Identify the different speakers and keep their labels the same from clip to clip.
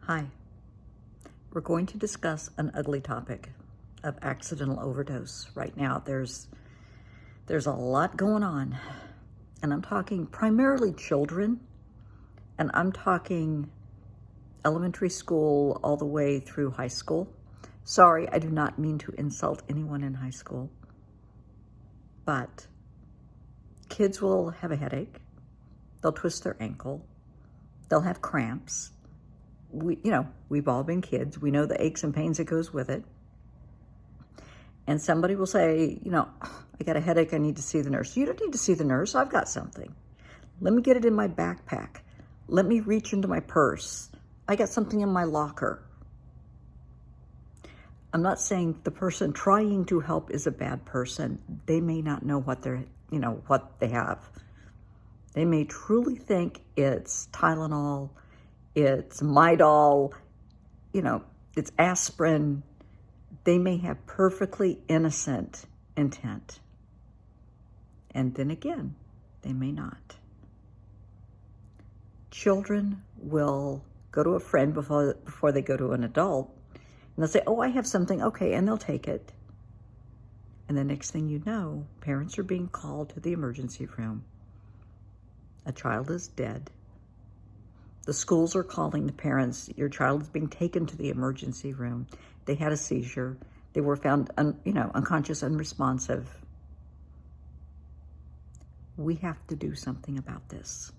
Speaker 1: Hi, we're going to discuss an ugly topic of accidental overdose. Right now, there's a lot going on, and I'm talking primarily children, and I'm talking elementary school all the way through high school. Sorry, I do not mean to insult anyone in high school, but kids will have a headache, they'll twist their ankle, they'll have cramps. We've all been kids. We know the aches and pains that goes with it. And somebody will say, I got a headache, I need to see the nurse. You don't need to see the nurse, I've got something. Let me get it in my backpack. Let me reach into my purse. I got something in my locker. I'm not saying the person trying to help is a bad person. They may not know what what they have. They may truly think it's Tylenol, it's Midol, it's aspirin. They may have perfectly innocent intent. And then again, they may not. Children will go to a friend before they go to an adult, and they'll say, oh, I have something, okay, and they'll take it. And the next thing you know, parents are being called to the emergency room. A child is dead. The schools are calling the parents, your child is being taken to the emergency room. They had a seizure. They were found, unconscious, unresponsive. We have to do something about this.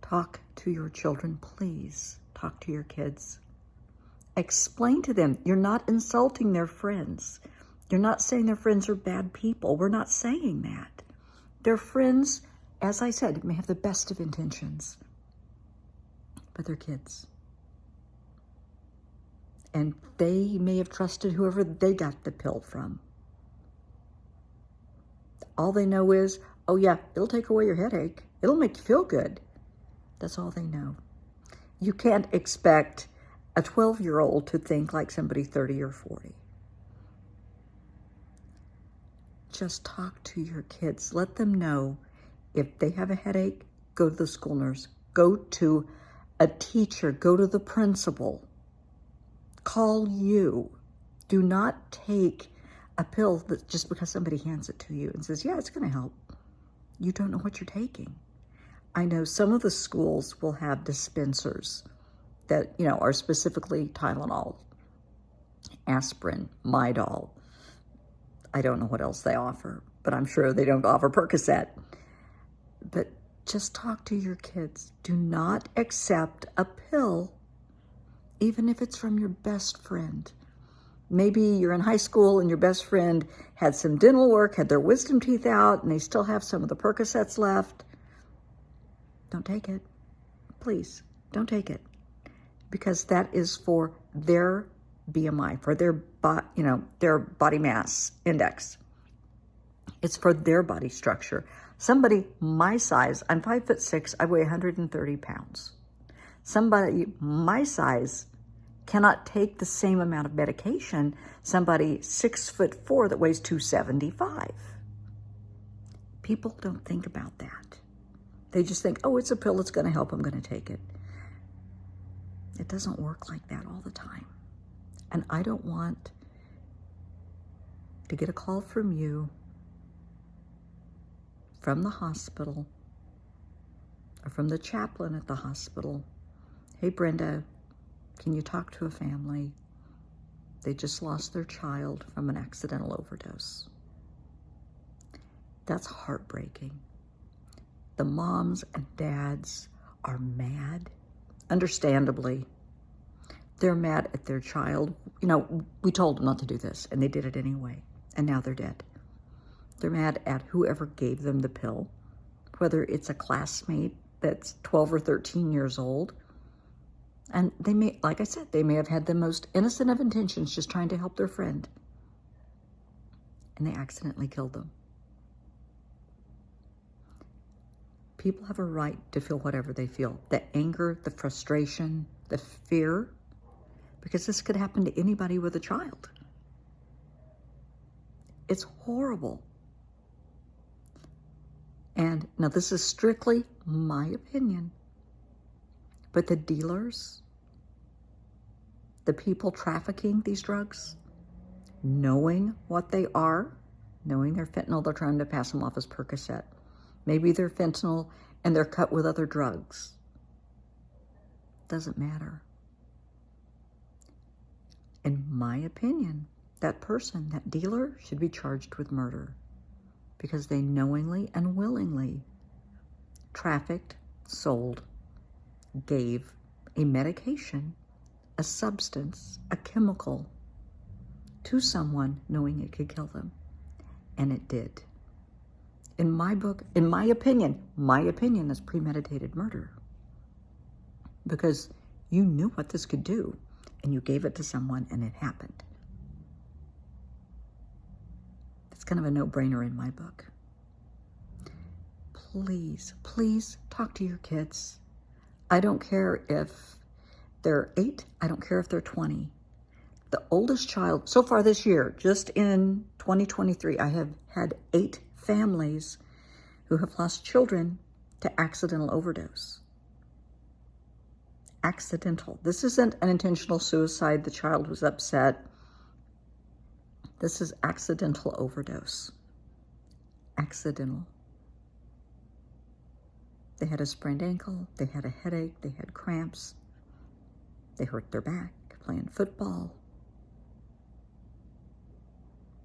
Speaker 1: Talk to your children, please. Talk to your kids. Explain to them, you're not insulting their friends. You're not saying their friends are bad people. We're not saying that. Their friends, as I said, may have the best of intentions, but they're kids. And they may have trusted whoever they got the pill from. All they know is, oh yeah, it'll take away your headache. It'll make you feel good. That's all they know. You can't expect a 12-year-old to think like somebody 30 or 40. Just talk to your kids. Let them know if they have a headache, go to the school nurse. Go to a teacher. Go to the principal. Call you. Do not take a pill that just because somebody hands it to you and says, yeah, it's going to help. You don't know what you're taking. I know some of the schools will have dispensers that, are specifically Tylenol, aspirin, Midol. I don't know what else they offer, but I'm sure they don't offer Percocet. But just talk to your kids. Do not accept a pill, even if it's from your best friend. Maybe you're in high school and your best friend had some dental work, had their wisdom teeth out, and they still have some of the Percocets left. Don't take it. Please, don't take it. Because that is for their BMI, for their body mass index. It's for their body structure. Somebody my size, I'm 5'6", I weigh 130 pounds. Somebody my size cannot take the same amount of medication somebody 6'4" that weighs 275. People don't think about that. They just think, oh, it's a pill, it's going to help, I'm going to take it. It doesn't work like that all the time. And I don't want to get a call from you, from the hospital, or from the chaplain at the hospital. Hey, Brenda, can you talk to a family? They just lost their child from an accidental overdose. That's heartbreaking. The moms and dads are mad, understandably. They're mad at their child. We told them not to do this, and they did it anyway, and now they're dead. They're mad at whoever gave them the pill, whether it's a classmate that's 12 or 13 years old. And they may, like I said, they may have had the most innocent of intentions, just trying to help their friend. And they accidentally killed them. People have a right to feel whatever they feel. The anger, the frustration, the fear, because this could happen to anybody with a child. It's horrible. And now this is strictly my opinion, But the dealers, the people trafficking these drugs, knowing what they are, knowing they're fentanyl, they're trying to pass them off as Percocet. Maybe they're fentanyl and they're cut with other drugs. Doesn't matter. In my opinion, that person, that dealer, should be charged with murder because they knowingly and willingly trafficked, sold, gave a medication, a substance, a chemical to someone knowing it could kill them. And it did. In my book, in my opinion is premeditated murder. Because you knew what this could do, and you gave it to someone, and it happened. It's kind of a no-brainer in my book. Please, please talk to your kids. I don't care if they're 8. I don't care if they're 20. The oldest child, so far this year, just in 2023, I have had 8 families who have lost children to accidental overdose. Accidental. This isn't an intentional suicide. The child was upset. This is accidental overdose. Accidental. They had a sprained ankle. They had a headache. They had cramps. They hurt their back playing football.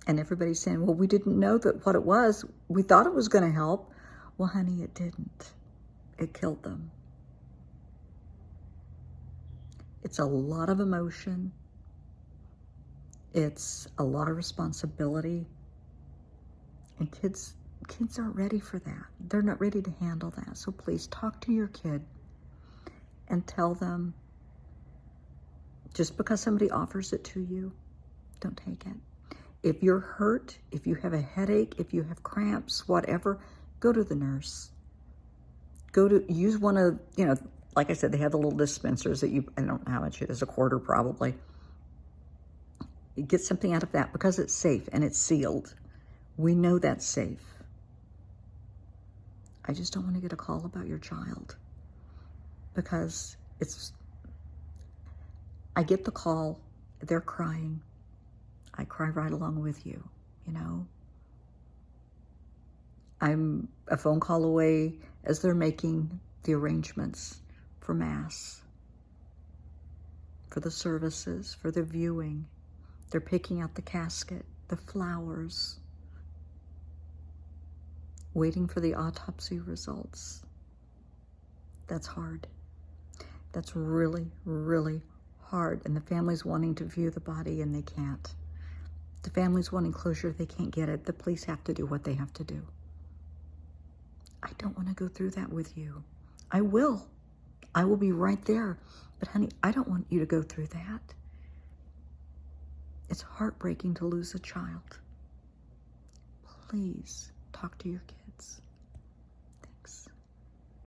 Speaker 1: And everybody's saying, well, we didn't know that what it was. We thought it was going to help. Well, honey, it didn't. It killed them. It's a lot of emotion. It's a lot of responsibility. And kids aren't ready for that. They're not ready to handle that. So please talk to your kid and tell them, just because somebody offers it to you, don't take it. If you're hurt, if you have a headache, if you have cramps, whatever, go to the nurse. Use one of, like I said, they have the little dispensers that I don't know how much it is, $0.25 probably. You get something out of that because it's safe and it's sealed. We know that's safe. I just don't want to get a call about your child because I get the call, they're crying. I cry right along with you, I'm a phone call away as they're making the arrangements for Mass, for the services, for the viewing. They're picking out the casket, the flowers, waiting for the autopsy results. That's hard. That's really, really hard. And the family's wanting to view the body and they can't. The family's wanting closure, they can't get it. The police have to do what they have to do. I don't want to go through that with you. I will be right there. But honey, I don't want you to go through that. It's heartbreaking to lose a child. Please talk to your kids.